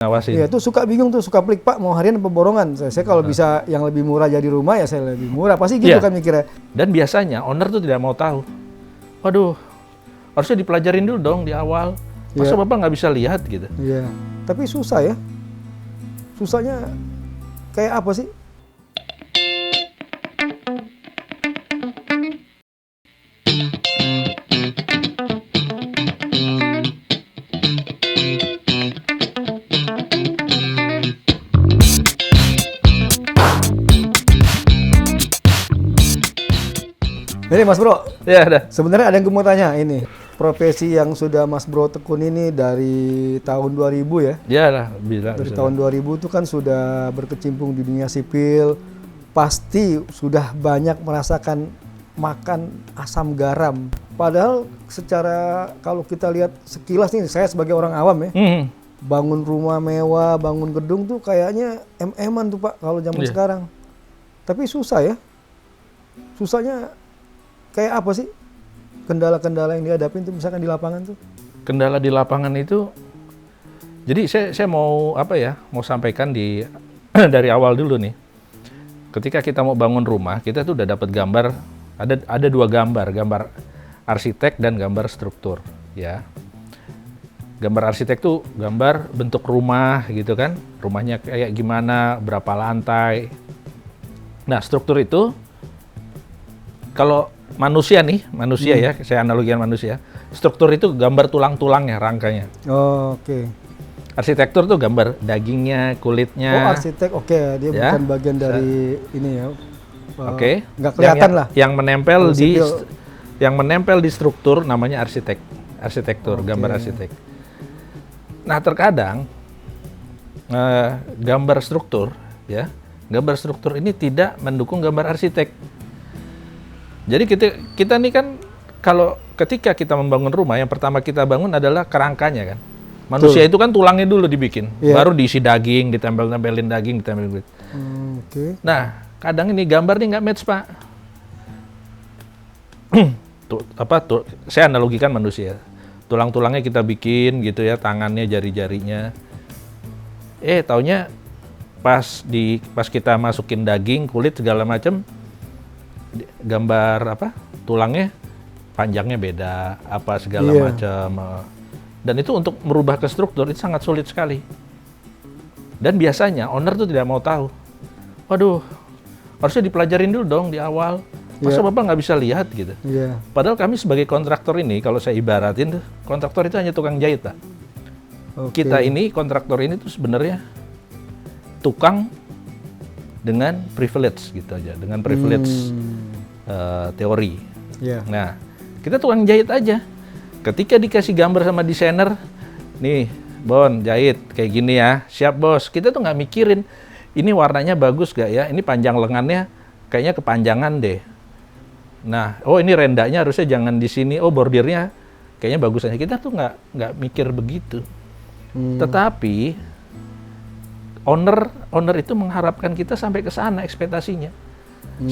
ngawasin. Iya, tuh suka bingung tuh, suka pelik, Pak mau harian apa borongan. Saya kalau bisa yang lebih murah jadi rumah ya saya lebih murah. Pasti gitu kan mikirnya. Dan biasanya owner tuh tidak mau tahu. Waduh, harusnya dipelajarin dulu dong di awal. Masa Bapak nggak bisa lihat gitu? Iya, tapi susah ya. Susahnya kayak apa sih? Ini Mas Bro, Ya ada. sebenarnya ada yang gue mau tanya ini. Profesi yang sudah Mas Bro tekuni ini dari tahun 2000 ya? Ya lah, bisa. Dari tahun 2000 itu kan sudah berkecimpung di dunia sipil. Pasti sudah banyak merasakan makan asam garam. Padahal secara kalau kita lihat sekilas nih, saya sebagai orang awam ya, bangun rumah mewah, bangun gedung tuh kayaknya em-eman tuh Pak kalau zaman sekarang. Tapi susah ya. Susahnya kayak apa sih kendala-kendala yang dihadapin tuh misalkan di lapangan tuh? Kendala di lapangan itu, jadi saya mau mau sampaikan dari awal dulu nih. Ketika kita mau bangun rumah, kita tuh udah dapat gambar, ada dua gambar arsitek dan gambar struktur, ya. Gambar arsitek tuh gambar bentuk rumah gitu kan, rumahnya kayak gimana, berapa lantai. Nah, struktur itu kalau manusia ya, saya analogikan manusia. Struktur itu gambar tulang-tulangnya, rangkanya. Oh, oke. Arsitektur tuh gambar dagingnya, kulitnya. Oh, arsitek, oke. Dia bukan bagian dari ini ya. Oke. Nggak kelihatan lah. Yang menempel di struktur namanya arsitektur, gambar arsitek. Nah, terkadang gambar struktur ini tidak mendukung gambar arsitek. Jadi kita nih kan kalau ketika kita membangun rumah, yang pertama kita bangun adalah kerangkanya kan. Manusia itu kan tulangnya dulu dibikin, baru diisi daging, ditempelin daging, ditempelin kulit. Nah, kadang ini gambar nih nggak match Pak. Saya analogikan manusia. Tulang-tulangnya kita bikin gitu ya, tangannya, jari-jarinya. Taunya pas kita masukin daging, kulit segala macam, gambar tulangnya panjangnya beda, segala macam. Dan itu untuk merubah ke struktur itu sangat sulit sekali. Dan biasanya owner tuh tidak mau tahu. Waduh, harusnya dipelajarin dulu dong di awal. Masa Bapak nggak bisa lihat gitu? Padahal kami sebagai kontraktor ini, kalau saya ibaratin tuh, kontraktor itu hanya tukang jahit Pak. Kita ini, kontraktor ini tuh sebenarnya tukang dengan privilege gitu aja, dengan privilege teori. Nah, kita tukang jahit aja. Ketika dikasih gambar sama desainer, nih Bon jahit kayak gini ya, siap bos. Kita tuh nggak mikirin ini warnanya bagus gak ya, ini panjang lengannya kayaknya kepanjangan deh. Nah, ini rendahnya harusnya jangan di sini, bordirnya kayaknya bagus aja. Kita tuh nggak mikir begitu. Tetapi owner itu mengharapkan kita sampai ke sana ekspektasinya.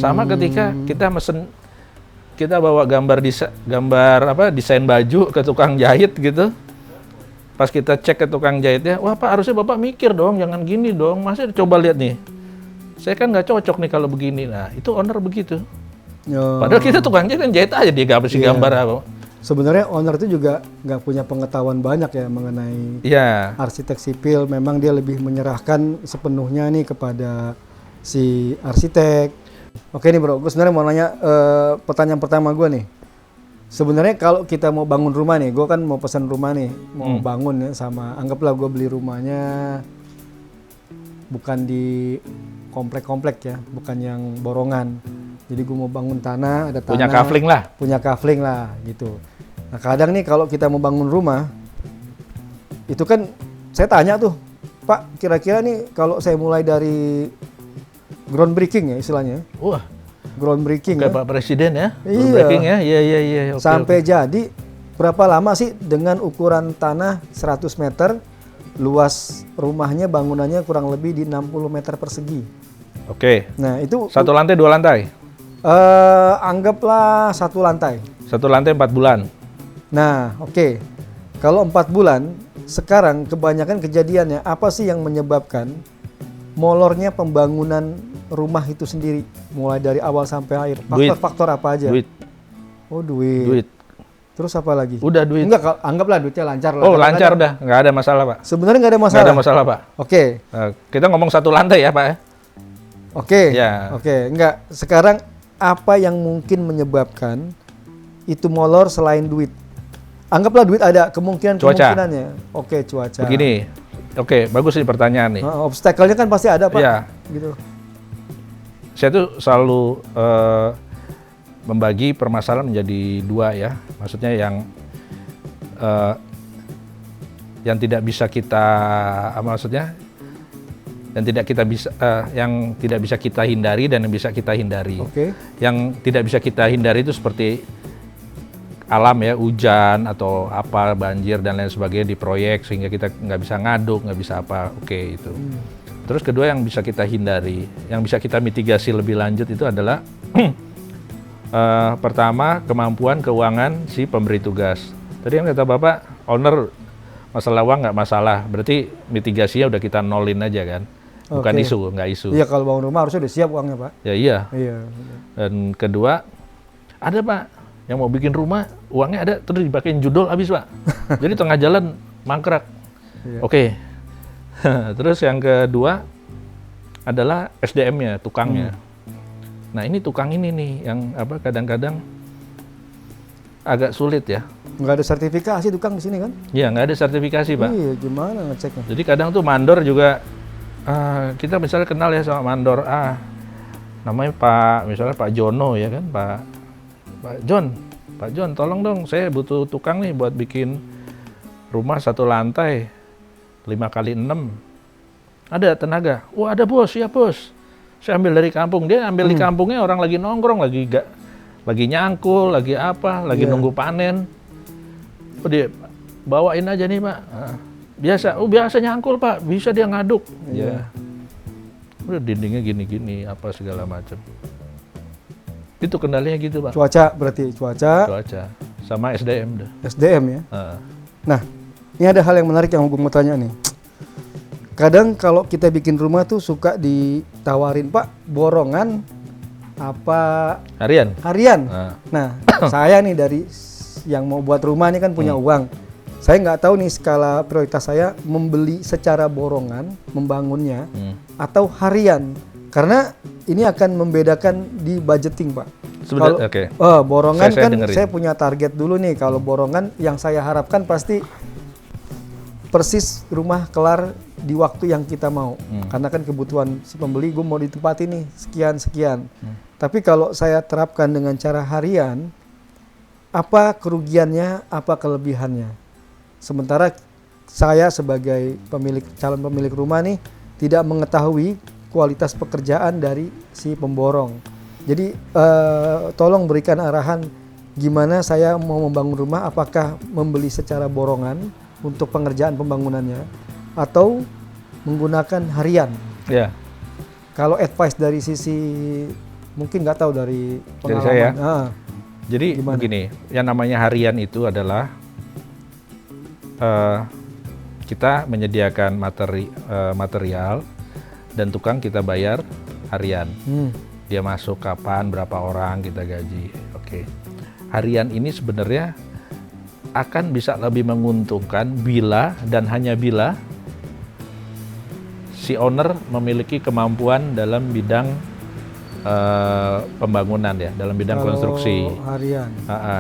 Sama ketika kita bawa desain baju ke tukang jahit gitu. Pas kita cek ke tukang jahitnya, wah Pak harusnya Bapak mikir dong, jangan gini dong. Masa coba lihat nih, saya kan nggak cocok nih kalau begini. Nah itu owner begitu. Padahal kita tukang jahit kan jahit aja dia kasih gambar apa. Sebenarnya owner itu juga nggak punya pengetahuan banyak ya mengenai arsitek sipil. Memang dia lebih menyerahkan sepenuhnya nih kepada si arsitek. Oke nih bro, gue sebenarnya mau nanya pertanyaan pertama gue nih. Sebenarnya kalau kita mau bangun rumah nih, gue kan mau pesan rumah nih, mau bangun ya sama, anggaplah gue beli rumahnya bukan di komplek-komplek ya, bukan yang borongan. Jadi gue mau bangun tanah, ada tanah. Punya kafling lah gitu. Nah kadang nih kalau kita mau bangun rumah, itu kan saya tanya tuh, Pak kira-kira nih kalau saya mulai dari groundbreaking ya istilahnya. Wah, groundbreaking kayak ya. Pak Presiden ya. Iya. Groundbreaking ya. Iya. Sampai jadi berapa lama sih dengan ukuran tanah 100 meter, luas rumahnya bangunannya kurang lebih di 60 meter persegi. Oke. Nah, itu satu lantai, dua lantai? Anggaplah satu lantai. Satu lantai 4 bulan. Nah, oke. Kalau 4 bulan sekarang kebanyakan kejadiannya apa sih yang menyebabkan molornya pembangunan rumah itu sendiri mulai dari awal sampai akhir? Faktor-faktor apa aja? Duit. Oh, duit. Duit. Terus apa lagi? Udah duit. Enggak, anggaplah duitnya lancar lah. Oh, lancar udah, nggak ada masalah, Pak. Sebenarnya nggak ada masalah. Nggak ada masalah, Pak. Oke. Kita ngomong satu lantai ya, Pak ya. Oke. Ya. Oke, enggak. Sekarang apa yang mungkin menyebabkan itu molor selain duit? Anggaplah duit ada kemungkinannya. Oke, cuaca. Begini. Oke, bagus nih pertanyaan nih. Obstacle-nya kan pasti ada, Pak. Iya. Gitu. Saya tuh selalu membagi permasalahan menjadi dua ya. Maksudnya yang tidak bisa kita yang tidak bisa kita hindari dan yang bisa kita hindari. Oke. Yang tidak bisa kita hindari itu seperti alam ya, hujan atau apa, banjir dan lain sebagainya di proyek sehingga kita nggak bisa ngaduk, nggak bisa apa. Oke, itu. Terus kedua yang bisa kita hindari, yang bisa kita mitigasi lebih lanjut itu adalah pertama kemampuan keuangan si pemberi tugas. Tadi yang kata Bapak, owner masalah uang nggak masalah, berarti mitigasinya udah kita nolin aja kan, bukan isu, nggak isu. Iya, kalau bangun rumah harusnya udah siap uangnya, Pak. Ya iya. Iya. Dan kedua, ada Pak yang mau bikin rumah, uangnya ada, terus dipakein judul habis Pak. Jadi tengah jalan mangkrak. Iya. Oke. Terus yang kedua adalah SDM-nya, tukangnya. Nah ini tukang ini nih yang kadang-kadang agak sulit ya. Nggak ada sertifikasi tukang di sini kan? Iya, nggak ada sertifikasi Pak. Iya, gimana ngeceknya? Jadi kadang tuh mandor juga, kita misalnya kenal ya sama mandor A, namanya misalnya Pak Jono ya kan, Pak John, tolong dong, saya butuh tukang nih buat bikin rumah 1 lantai 5x6. Ada tenaga? Wah ada bos, siap bos. Saya ambil dari kampung, dia ambil di kampungnya orang lagi nongkrong, lagi nyangkul, lagi apa, lagi nunggu panen. Oh dia bawain aja nih Pak. Biasa nyangkul Pak, bisa dia ngaduk. Ya. Udah dindingnya gini-gini, apa segala macam. Itu kendalinya gitu Pak. Cuaca berarti cuaca sama SDM dah. SDM ya. Nah, ini ada hal yang menarik yang gue mau tanya nih. Kadang kalau kita bikin rumah tuh suka ditawarin Pak borongan apa harian. Nah, saya nih dari yang mau buat rumah nih kan punya uang. Saya nggak tahu nih skala prioritas saya membeli secara borongan, membangunnya atau harian. Karena ini akan membedakan di budgeting, Pak. Kalau borongan saya punya target dulu nih. Kalau borongan yang saya harapkan pasti persis rumah kelar di waktu yang kita mau. Karena kan kebutuhan si pembeli, gue mau ditempati nih sekian. Tapi kalau saya terapkan dengan cara harian, apa kerugiannya, apa kelebihannya? Sementara saya sebagai calon pemilik rumah nih tidak mengetahui kualitas pekerjaan dari si pemborong. Jadi tolong berikan arahan gimana saya mau membangun rumah, apakah membeli secara borongan untuk pengerjaan pembangunannya atau menggunakan harian. Ya. Kalau advice dari sisi mungkin nggak tahu dari pengalaman. Dari saya. Jadi gimana? Begini, yang namanya harian itu adalah kita menyediakan material dan tukang kita bayar harian. Dia masuk kapan, berapa orang kita gaji. Oke. Harian ini sebenarnya akan bisa lebih menguntungkan bila dan hanya bila si owner memiliki kemampuan dalam bidang pembangunan ya, dalam bidang konstruksi. Harian.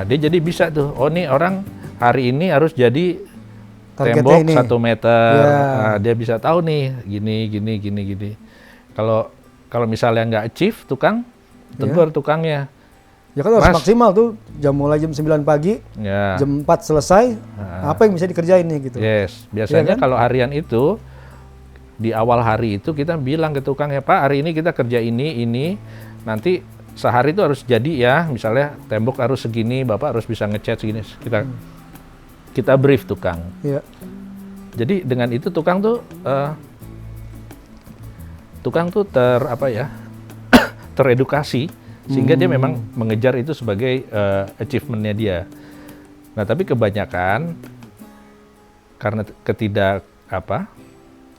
Dia jadi bisa tuh, oh nih orang hari ini harus jadi targetnya tembok 1 meter. Yeah. Dia bisa tahu nih gini. Kalau misalnya nggak achieve tegur tukangnya. Ya kan harus maksimal tuh, mulai jam 9 pagi, jam 4 selesai, apa yang bisa dikerjain nih gitu. Yes, biasanya kalau harian itu, di awal hari itu kita bilang ke tukangnya, Pak hari ini kita kerja ini, nanti sehari itu harus jadi ya, misalnya tembok harus segini, Bapak harus bisa ngecat segini, kita brief tukang. Yeah. Jadi dengan itu tukang tuh teredukasi sehingga dia memang mengejar itu sebagai achievementnya dia. Nah tapi kebanyakan karena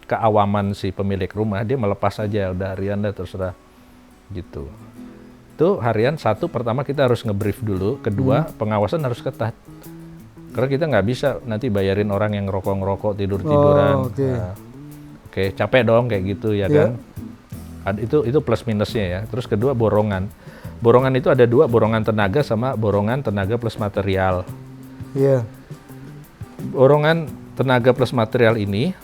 keawaman si pemilik rumah, dia melepas saja, udah harian dah terserah gitu. Itu harian satu, pertama kita harus ngebrief dulu, kedua pengawasan harus ketat. Karena kita nggak bisa nanti bayarin orang yang ngerokok-ngerokok, tidur-tiduran. Oke, capek dong kayak gitu ya kan. Itu plus minusnya ya. Terus kedua borongan. Borongan itu ada dua, borongan tenaga sama borongan tenaga plus material. Iya. Borongan tenaga plus material ini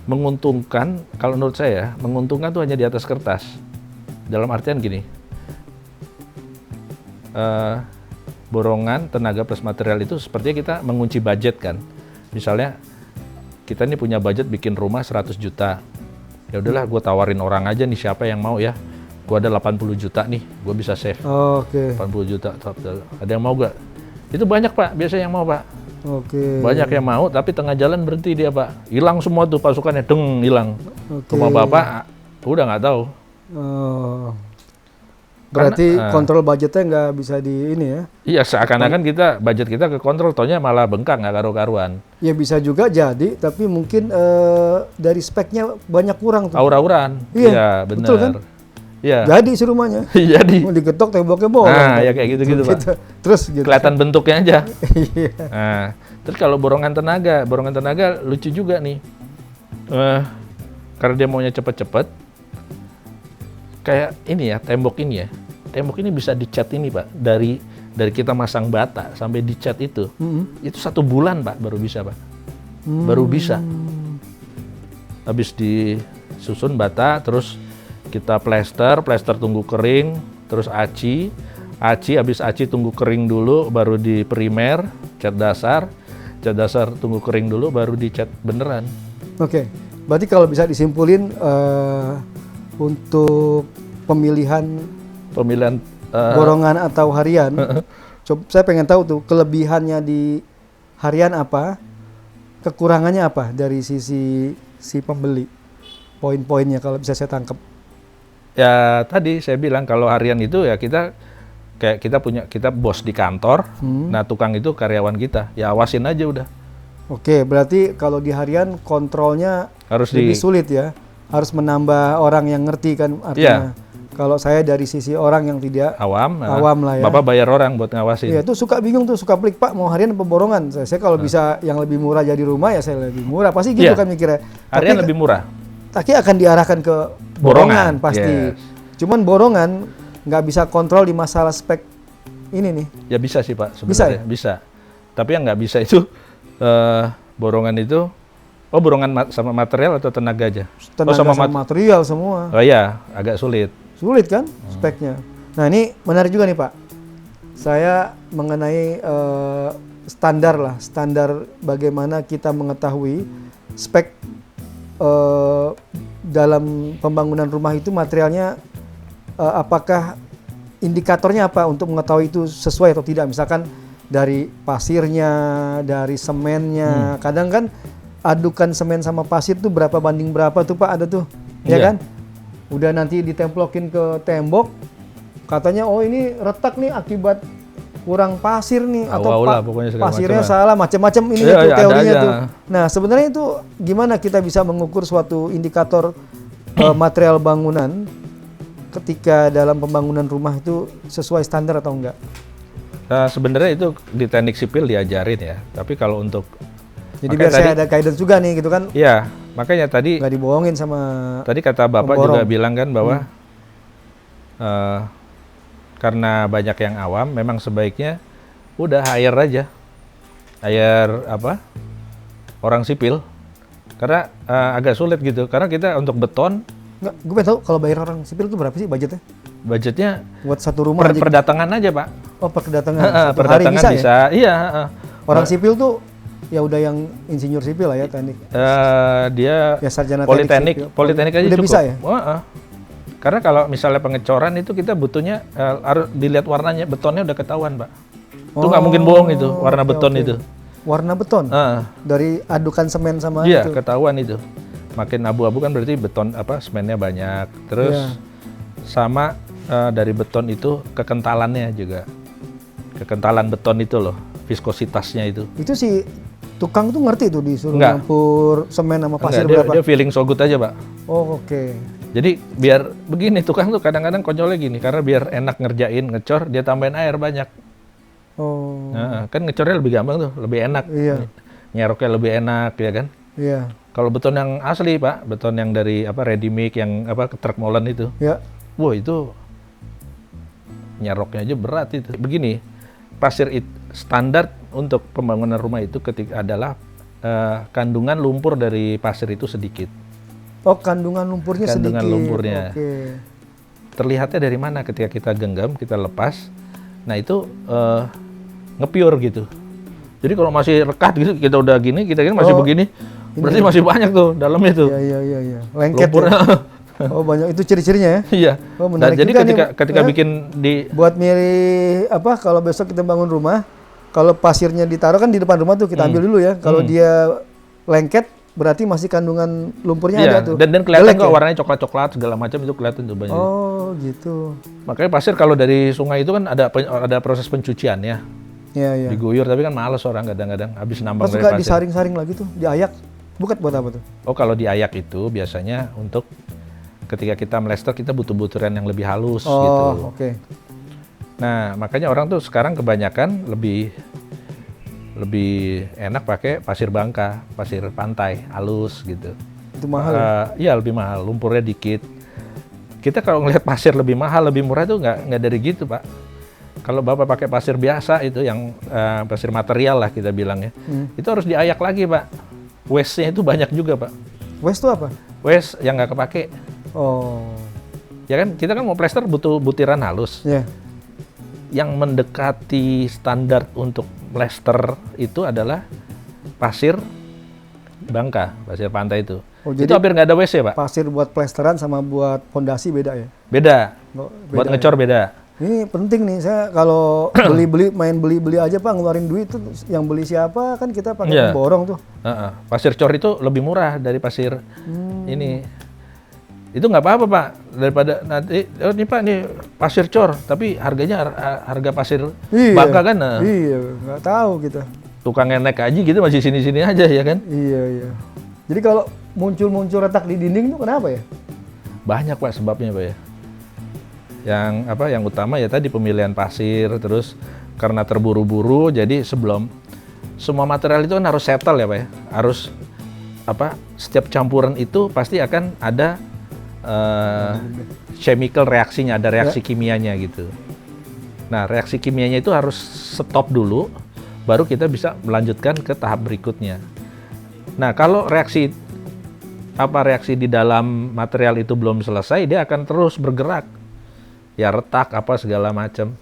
menguntungkan, kalau menurut saya, menguntungkan tuh hanya di atas kertas. Dalam artian gini, borongan tenaga plus material itu sepertinya kita mengunci budget kan. Misalnya kita ini punya budget bikin rumah 100 juta. Ya udahlah, gue tawarin orang aja nih, siapa yang mau ya. Gue ada 80 juta nih, gue bisa save. 80 juta, ada yang mau gak? Itu banyak Pak, biasanya yang mau Pak. Banyak yang mau, tapi tengah jalan berhenti dia Pak. Hilang semua tuh pasukannya, hilang. Rumah Bapak udah nggak tahu. Berarti kontrol budgetnya nggak bisa di ini ya? Iya, seakan-akan budget kita ke kontrol, taunya malah bengkak, nggak karu-karuan. Ya bisa juga jadi, tapi mungkin dari speknya banyak kurang tuh. Aur-auran. Iya, benar. Betul kan? Iya. Jadi si rumahnya. Jadi. Mau diketok temboknya bolong. Nah, ya kayak gitu-gitu Pak. Terus gitu. Kelihatan bentuknya aja. Iya. Nah, terus kalau borongan tenaga lucu juga nih. Karena dia maunya cepet-cepet, kayak ini ya, tembok ini ya. Tembok ini bisa dicat ini Pak, dari kita masang bata sampai dicat itu. Itu 1 bulan Pak baru bisa Pak. Baru bisa. Habis disusun bata, terus kita plester tunggu kering, terus aci habis aci tunggu kering dulu, baru di primer, cat dasar tunggu kering dulu, baru dicat beneran. Oke. Berarti kalau bisa disimpulin untuk pemilihan borongan atau harian, saya pengen tahu tuh kelebihannya di harian apa, kekurangannya apa dari sisi si pembeli, poin-poinnya kalau bisa saya tangkap. Ya tadi saya bilang kalau harian itu ya kita bos di kantor, nah tukang itu karyawan kita, ya awasin aja udah. Oke, berarti kalau di harian kontrolnya harus lebih sulit ya, harus menambah orang yang ngerti kan artinya. Kalau saya dari sisi orang yang tidak awam lah ya. Bapak bayar orang buat ngawasin. Iya, tuh suka bingung tuh, suka pelik Pak mau harian apa borongan. Saya kalau bisa yang lebih murah jadi rumah ya saya lebih murah, pasti gitu kan mikirnya. Harian lebih murah. Tapi akan diarahkan ke borongan pasti. Cuman borongan nggak bisa kontrol di masalah spek ini nih. Ya bisa sih Pak sebenarnya. Bisa. Tapi yang nggak bisa itu borongan itu, borongan sama material atau tenaga aja? Tenaga sama material semua. Oh iya, agak sulit. Sulit kan speknya. Nah ini menarik juga nih Pak. Saya mengenai standar bagaimana kita mengetahui spek dalam pembangunan rumah itu materialnya, apakah indikatornya apa untuk mengetahui itu sesuai atau tidak. Misalkan dari pasirnya, dari semennya. Kadang kan adukan semen sama pasir tuh berapa banding berapa tuh Pak, ada tuh. Ya kan? Udah nanti ditemplokin ke tembok, katanya ini retak nih akibat kurang pasir nih, atau pasirnya salah, macam-macam ini tuh teorinya tuh. Nah sebenarnya itu gimana kita bisa mengukur suatu indikator material bangunan ketika dalam pembangunan rumah itu sesuai standar atau enggak? Sebenarnya itu di teknik sipil diajarin ya, tapi kalau untuk jadi biar saya ada guidance juga nih gitu kan? Iya, makanya tadi nggak dibohongin sama. Tadi kata Bapak juga bilang kan bahwa karena banyak yang awam, memang sebaiknya udah hire aja, orang sipil, karena agak sulit gitu. Karena kita untuk beton. Nggak, gue pengen tahu kalau bayar orang sipil itu berapa sih budgetnya? Budgetnya buat satu rumah perdatangan aja Pak. Oh perdatangan. Perdatangan hari bisa. Iya. Orang sipil tuh ya udah yang insinyur sipil lah ya, teknik. Dia ya sarjana politeknik aja udah cukup. Bisa ya? Karena kalau misalnya pengecoran itu kita butuhnya harus dilihat warnanya, betonnya udah ketahuan Pak. Itu nggak mungkin bohong itu, warna beton itu. Warna beton? Dari adukan semen sama itu? Iya, ketahuan itu. Makin abu-abu kan berarti beton semennya banyak. Terus sama dari beton itu kekentalannya juga. Kekentalan beton itu loh, viskositasnya itu. Itu si tukang tuh ngerti tuh disuruh Enggak. nyampur semen sama pasir Enggak, berapa? dia feeling so good aja, Pak. Oh, oke. Jadi biar begini, tukang tuh kadang-kadang konyolnya gini, karena biar enak ngerjain, ngecor, dia tambahin air banyak. Oh. Nah, kan ngecornya lebih gampang tuh, lebih enak. Iya. Nyeroknya lebih enak, ya kan? Iya. Kalau beton yang asli, Pak, beton yang dari ready mix yang truck molen itu. Ya. Wah, itu nyeroknya aja berat itu. Begini, standar untuk pembangunan rumah itu ketika adalah kandungan lumpur dari pasir itu sedikit. Oh, kandungan lumpurnya sedikit. Kandungan lumpurnya. Oke. Terlihatnya dari mana ketika kita genggam, kita lepas. Nah, itu nge-pure gitu. Jadi kalau masih rekat gitu, kita udah gini, kita gini masih begini, berarti masih banyak tuh dalamnya tuh. Iya. Lengket Lumpurnya. ya. Oh, banyak itu ciri-cirinya ya. Iya. Oh, Nah, menarik jadi juga ketika nih. bikin di Buat milih kalau besok kita bangun rumah, kalau pasirnya ditaruh kan di depan rumah tuh kita ambil dulu ya. Kalau dia lengket berarti masih kandungan lumpurnya ada tuh. dan kelihatan Jelek kok ya? warnanya coklat-coklat segala macam itu kelihatan tuh banyak. Oh, gitu. Makanya pasir kalau dari sungai itu kan ada proses pencucian ya. Iya. Diguyur, tapi kan males orang kadang-kadang habis nambang Pas dari suka pasir. disaring-saring lagi tuh, diayak. Bukan buat apa tuh? Oh, kalau diayak itu biasanya untuk ketika kita melester kita butuh butiran yang lebih halus gitu. Oh, oke. Nah, makanya orang tuh sekarang kebanyakan lebih enak pakai pasir bangka, pasir pantai, halus gitu. Itu mahal. Iya, lebih mahal, lumpurnya dikit. Kita kalau ngelihat pasir lebih mahal, lebih murah itu nggak dari gitu, Pak. Kalau Bapak pakai pasir biasa itu yang pasir material lah kita bilangnya, itu harus diayak lagi, Pak. Waste-nya itu banyak juga, Pak. Waste itu apa? Waste yang nggak kepake. Oh. Ya kan, kita kan mau plester butuh butiran halus. Ya. Yang mendekati standar untuk plester itu adalah pasir bangka, pasir pantai itu. Oh, Itu jadi hampir nggak ada WC, Pak. pasir buat plesteran sama buat fondasi beda ya? Beda. Oh, Buat beda ngecor ya? beda. Ini penting nih, saya kalau main beli-beli aja Pak, ngeluarin duit tuh yang beli siapa kan kita pakai Iya. pemborong tuh. Pasir cor itu lebih murah dari pasir ini. Itu nggak apa-apa, Pak. Daripada nanti, ini Pak, ini pasir cor, tapi harganya harga pasir bangka kan. Iya, nggak tahu kita. Tukang naik aja gitu masih sini-sini aja ya kan. Iya. Jadi kalau muncul retak di dinding itu kenapa ya? Banyak, Pak, sebabnya, Pak ya. Yang utama ya tadi pemilihan pasir, terus karena terburu-buru jadi sebelum semua material itu kan harus settle ya, Pak ya. Harus setiap campuran itu pasti akan ada chemical reaksinya, ada reaksi kimianya gitu. Nah, reaksi kimianya itu harus stop dulu baru kita bisa melanjutkan ke tahap berikutnya. Nah, kalau reaksi di dalam material itu belum selesai, dia akan terus bergerak. Ya retak apa segala macam.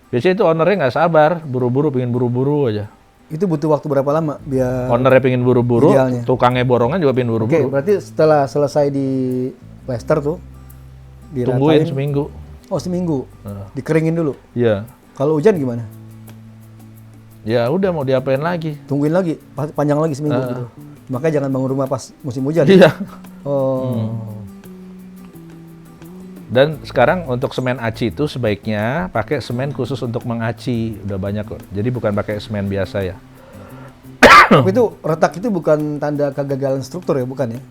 Biasanya itu ownernya nggak sabar, pengen buru-buru aja. Itu butuh waktu berapa lama biar Ownernya pengen buru-buru, idealnya? tukangnya borongan juga pengen Oke, buru-buru. berarti setelah selesai di plester tuh Tungguin diratain. seminggu. Oh, seminggu. Dikeringin dulu. Iya. Kalau hujan gimana? Ya udah mau diapain lagi? Tungguin lagi, panjang lagi seminggu gitu. Makanya jangan bangun rumah pas musim hujan. Iya. Oh. Dan sekarang untuk semen aci itu sebaiknya pakai semen khusus untuk mengaci. Udah banyak kok. Jadi bukan pakai semen biasa ya. Tapi itu retak itu bukan tanda kegagalan struktur ya, bukan ya?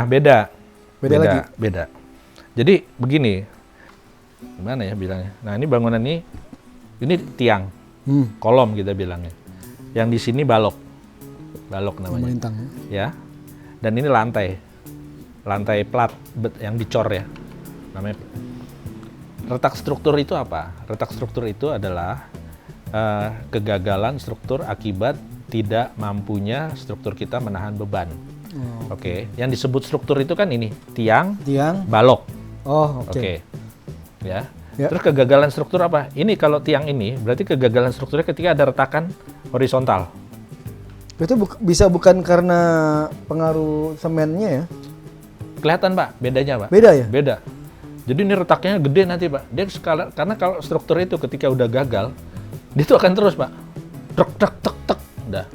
Beda. Beda lagi? Beda. Jadi begini. Gimana ya bilangnya? Nah, ini bangunan ini tiang. Kolom kita bilangnya. Yang di sini balok. Balok namanya. Melintang. Ya. Dan ini lantai plat yang dicor ya, namanya. Retak struktur itu apa? Retak struktur itu adalah kegagalan struktur akibat tidak mampunya struktur kita menahan beban. Oke. Yang disebut struktur itu kan ini tiang, balok. Oh, oke. Oke. Ya. Ya. Terus kegagalan struktur apa? Ini kalau tiang ini berarti kegagalan strukturnya ketika ada retakan horizontal. Itu bisa bukan karena pengaruh semennya ya? Kelihatan, Pak, bedanya, Pak. Beda ya? Beda. Jadi ini retaknya gede nanti, Pak. Dia karena kalau struktur itu ketika udah gagal, dia tuh akan terus, Pak. Tek, udah.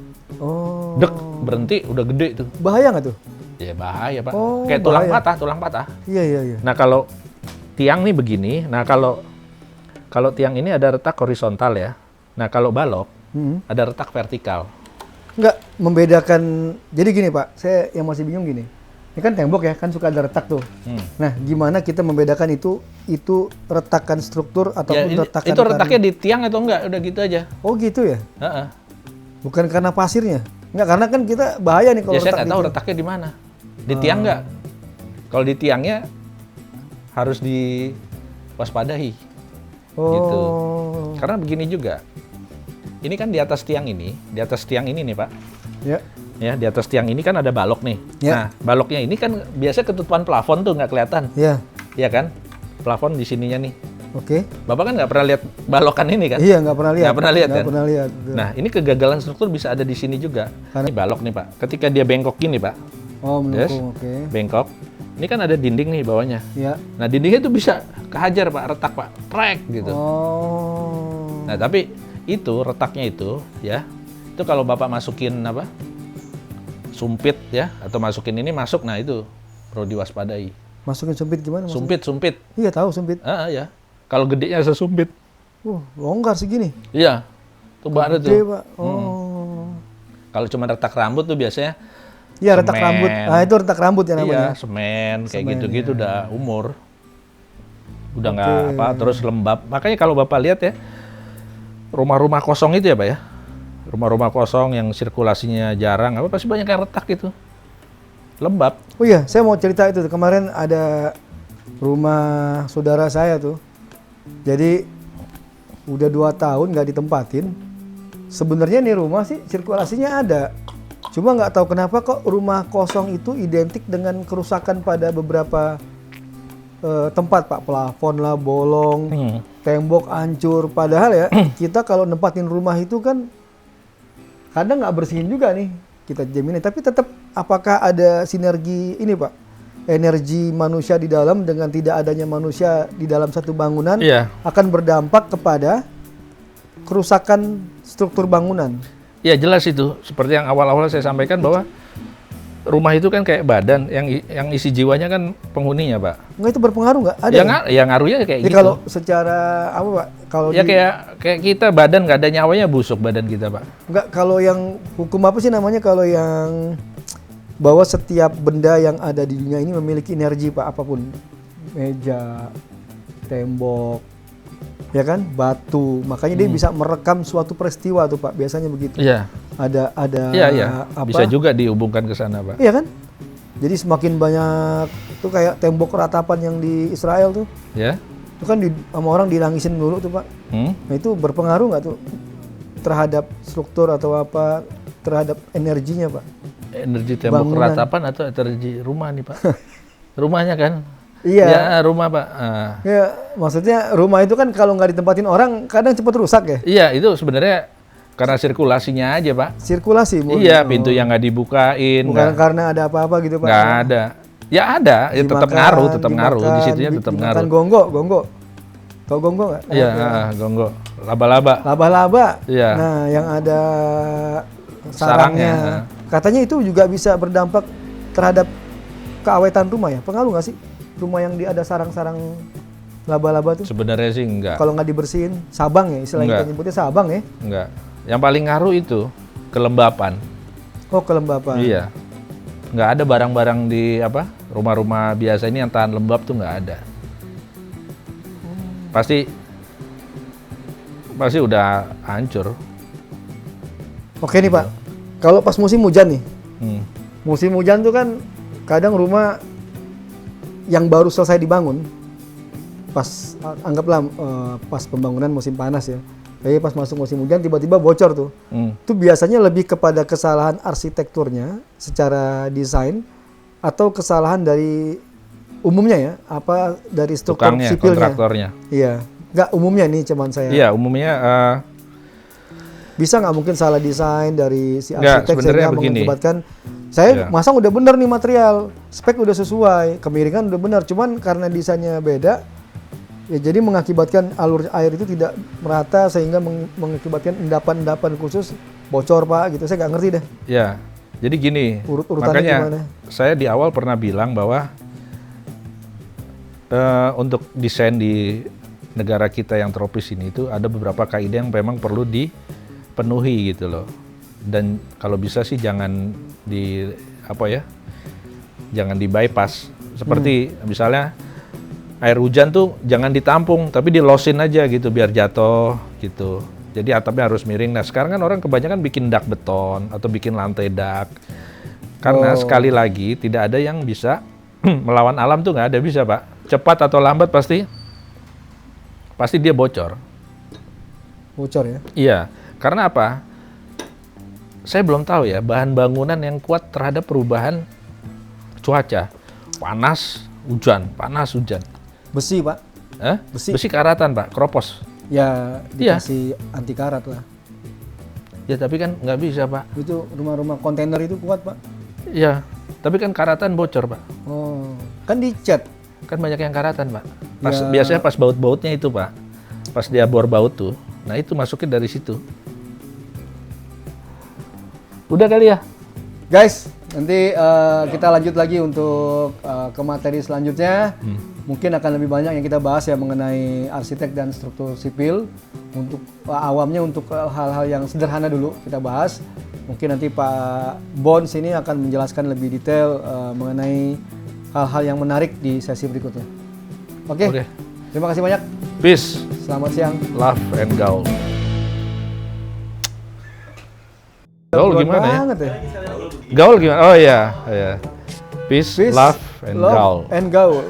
Oh. Dek, berhenti, udah gede itu. Bahaya nggak tuh? Ya bahaya, Pak. Oh, Kayak bahaya. tulang patah. Iya. Nah, kalau tiang nih begini, nah kalau tiang ini ada retak horizontal ya. Nah, kalau balok, ada retak vertikal. Nggak membedakan. Jadi gini Pak, saya yang masih bingung gini. Ini kan tembok ya, kan suka ada retak tuh. Nah, gimana kita membedakan itu retakan struktur ataupun retakan itu retaknya di tiang atau enggak? Udah gitu aja. Oh gitu ya? Heeh. Bukan karena pasirnya? Enggak, karena kan kita bahaya nih kalau Ya saya retak nggak tahu retaknya di mana. Di tiang nggak? Kalau di tiangnya harus diwaspadai. Oh. Gitu. Karena begini juga. Ini kan di atas tiang ini nih Pak. Ya. Ya, di atas tiang ini kan ada balok nih. Ya. Nah, baloknya ini kan biasa ketutupan plafon tuh nggak kelihatan. Ya. Iya kan? Plafon di sininya nih. Oke. Bapak kan nggak pernah lihat balokan ini kan? Iya, nggak pernah lihat. Nggak pernah lihat kan? Nggak pernah lihat. Betul. Nah, ini kegagalan struktur bisa ada di sini juga. Ini balok nih Pak. Ketika dia bengkok gini Pak. Oh, Yes. mendukung, oke. Bengkok. Ini kan ada dinding nih bawahnya. Ya. Nah, dindingnya itu bisa kehajar Pak, retak Pak. Trek gitu. Oh. Nah, tapi itu retaknya itu ya. Itu kalau Bapak masukin apa? Sumpit ya atau masukin ini masuk, nah itu perlu diwaspadai. Masukin sumpit gimana maksudnya? Sumpit. Iya, tahu sumpit. Ya. Kalau gedenya sesumpit. Longgar segini. Iya. Itu baru tuh. Gede, Pak. Oh. Kalau cuma retak rambut tuh biasanya Iya, retak semen. rambut. Nah, itu retak rambut ya namanya. Iya, semen kayak Semen, gitu-gitu ya. udah umur. Udah nggak apa, terus lembab. Makanya kalau Bapak lihat ya, rumah-rumah kosong itu ya Pak ya. Rumah-rumah kosong yang sirkulasinya jarang, apa pasti banyak yang retak itu. Lembab. Oh iya, saya mau cerita itu. Kemarin ada rumah saudara saya tuh. Jadi udah 2 tahun nggak ditempatin. Sebenarnya nih rumah sih sirkulasinya ada. Cuma nggak tahu kenapa kok rumah kosong itu identik dengan kerusakan pada beberapa tempat Pak. Plafon lah, bolong, tembok hancur. Padahal ya kita kalau nempatin rumah itu kan kadang nggak bersihin juga nih. Kita jamin, tapi tetap apakah ada sinergi ini Pak? Energi manusia di dalam dengan tidak adanya manusia di dalam satu bangunan akan berdampak kepada kerusakan struktur bangunan. Ya jelas itu. Seperti yang awal-awal saya sampaikan bahwa rumah itu kan kayak badan, yang isi jiwanya kan penghuninya Pak. Enggak, itu berpengaruh nggak? Ada Ya ngaruhnya kayak Jadi gitu. kalau secara apa Pak? Kalau Ya kayak kita badan nggak ada nyawanya busuk badan kita Pak. Enggak, kalau yang hukum apa sih namanya, kalau yang bahwa setiap benda yang ada di dunia ini memiliki energi Pak, apapun. Meja, tembok, ya kan, batu. Makanya dia bisa merekam suatu peristiwa tuh Pak, biasanya begitu. Iya. Ada Iya. apa? Bisa juga dihubungkan ke sana Pak. Iya kan? Jadi semakin banyak tuh kayak tembok ratapan yang di Israel tuh. Ya. Itu kan sama orang dilangisin dulu tuh Pak. Nah itu berpengaruh nggak tuh terhadap struktur atau apa, terhadap energinya Pak? Energi tembok Bangunan. ratapan atau energi rumah nih Pak? Rumahnya kan? Iya. Ya rumah Pak. Ya, maksudnya rumah itu kan kalau nggak ditempatin orang kadang cepat rusak ya. Iya itu sebenarnya karena sirkulasinya aja Pak. Sirkulasi. Iya, pintu yang nggak dibukain. Bukan karena ada apa-apa gitu Pak. Nggak ada. Ya ada, ya tetap ngaruh. Di situnya tetap ngaruh. Dimakan gongo. Tahu gongo nggak? Iya, gongo. Laba-laba. Laba-laba. Iya. Nah, yang ada Sarangnya. sarangnya. Katanya itu juga bisa berdampak terhadap keawetan rumah ya. Pengaruh nggak sih? Rumah yang ada sarang-sarang laba-laba tuh. Sebenarnya sih enggak. Kalau nggak dibersihin, sabang ya, istilahnya kita nyebutnya sabang ya. Enggak. Yang paling ngaruh itu kelembapan. Oh, kelembapan. Iya. Nggak ada barang-barang di rumah-rumah biasa ini yang tahan lembab tuh nggak ada. Pasti udah hancur. Oke nih Pak, kalau pas musim hujan nih, musim hujan tuh kan kadang rumah yang baru selesai dibangun, anggaplah pas pembangunan musim panas ya, tapi pas masuk musim hujan tiba-tiba bocor tuh. Itu biasanya lebih kepada kesalahan arsitekturnya secara desain atau kesalahan dari umumnya ya, apa dari struktur Tukangnya, sipilnya. kontraktornya. Iya, nggak umumnya nih cuman saya. Iya, umumnya Bisa nggak mungkin salah desain dari si Nggak, arsitek sebenarnya sehingga begini. mengakibatkan saya Iya. masang udah bener nih material, spek udah sesuai, kemiringan udah benar, cuman karena desainnya beda, ya jadi mengakibatkan alur air itu tidak merata sehingga mengakibatkan endapan-endapan khusus bocor Pak gitu. Saya nggak ngerti deh. Ya, jadi gini, Urutannya makanya gimana? saya di awal pernah bilang bahwa untuk desain di negara kita yang tropis ini itu ada beberapa kaidah yang memang perlu dipenuhi gitu loh. Dan kalau bisa sih jangan jangan di bypass. Seperti misalnya air hujan tuh jangan ditampung, tapi dilosin aja gitu biar jatuh gitu. Jadi atapnya harus miring. Nah sekarang kan orang kebanyakan bikin dak beton atau bikin lantai dak. Karena sekali lagi tidak ada yang bisa melawan alam tuh, nggak ada bisa Pak. Cepat atau lambat pasti dia bocor. Bocor ya? Iya, karena apa? Saya belum tahu ya bahan bangunan yang kuat terhadap perubahan cuaca. Panas, hujan, panas, hujan. Besi Pak? Besi karatan Pak, kropos. Ya dikasih anti karat lah. Ya tapi kan nggak bisa Pak. Itu rumah-rumah kontainer itu kuat Pak? Iya, tapi kan karatan bocor Pak. Oh, kan dicat. Kan banyak yang karatan Pak. Biasanya pas baut-bautnya itu Pak. Pas dia bor baut tuh, nah itu masukin dari situ. Udah kali ya? Guys, nanti kita lanjut lagi untuk ke materi selanjutnya. Mungkin akan lebih banyak yang kita bahas ya mengenai arsitek dan struktur sipil. Untuk awamnya, untuk hal-hal yang sederhana dulu kita bahas. Mungkin nanti Pak Bons ini akan menjelaskan lebih detail mengenai hal-hal yang menarik di sesi berikutnya. Oke. Terima kasih banyak. Peace. Selamat siang. Love and gaul. Gaul gimana ya? Gaul gimana? Oh iya. Peace, love and gaul.